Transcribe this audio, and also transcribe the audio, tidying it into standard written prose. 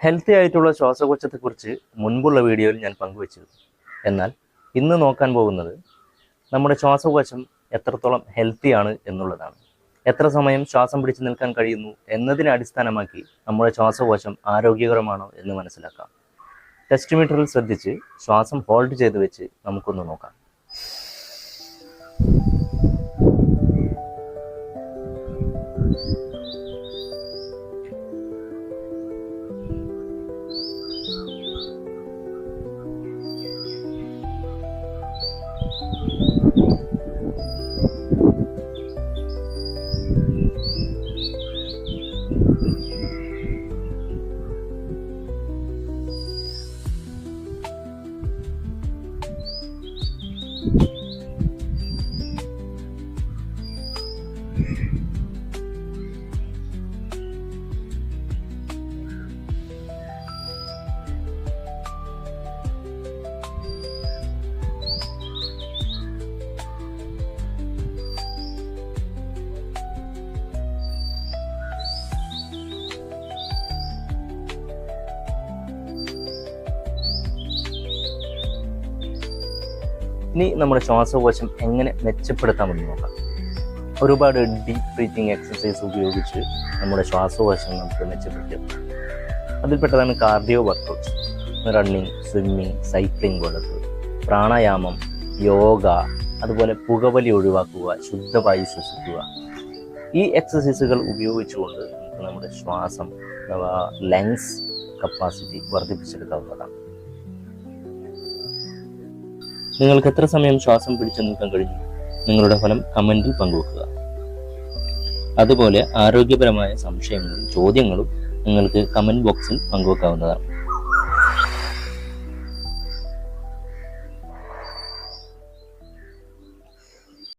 Healthy ആയിട്ടുള്ള ശ്വാസകോശത്തെക്കുറിച്ച് മുൻപുള്ള വീഡിയോയിൽ ഞാൻ പങ്കുവച്ചിരുന്നു. എന്നാൽ ഇന്ന് നോക്കാൻ പോകുന്നത് നമ്മുടെ ശ്വാസകോശം എത്രത്തോളം ഹെൽത്തിയാണ് എന്നുള്ളതാണ്. എത്ര സമയം ശ്വാസം പിടിച്ചു നിൽക്കാൻ കഴിയുന്നു എന്നതിനെ അടിസ്ഥാനമാക്കി നമ്മുടെ ശ്വാസകോശം ആരോഗ്യകരമാണോ എന്ന് മനസ്സിലാക്കാം. ടെസ്റ്റ് മീറ്ററിൽ ശ്രദ്ധിച്ച് ശ്വാസം ഹോൾഡ് ചെയ്ത് വെച്ച് നമുക്കൊന്ന് നോക്കാം. ഇനി നമ്മുടെ ശ്വാസകോശം എങ്ങനെ മെച്ചപ്പെടുത്താമെന്ന് നോക്കാം. ഒരുപാട് ഡീപ്പ് ബ്രീത്തിങ് എക്സസൈസ് ഉപയോഗിച്ച് നമ്മുടെ ശ്വാസകോശം നമുക്ക് മെച്ചപ്പെടുത്തിയെടുക്കാം. അതിൽപ്പെട്ടതാണ് cardio workouts, running, swimming, cycling പോലത്തെ, പ്രാണായാമം, യോഗ, അതുപോലെ പുകവലി ഒഴിവാക്കുക, ശുദ്ധവായു ശ്വസിക്കുക. ഈ എക്സസൈസുകൾ ഉപയോഗിച്ചുകൊണ്ട് നമുക്ക് നമ്മുടെ ശ്വാസം അഥവാ ലങ്സ് കപ്പാസിറ്റി വർദ്ധിപ്പിച്ചെടുക്കാവുന്നതാണ്. നിങ്ങൾക്ക് എത്ര സമയം ശ്വാസം പിടിച്ചു നിൽക്കാൻ കഴിഞ്ഞു? നിങ്ങളുടെ ഫലം കമൻറ്റിൽ പങ്കുവെക്കുക. അതുപോലെ ആരോഗ്യപരമായ സംശയങ്ങളും ചോദ്യങ്ങളും നിങ്ങൾക്ക് കമൻറ്റ് ബോക്സിൽ പങ്കുവെക്കാവുന്നതാണ്.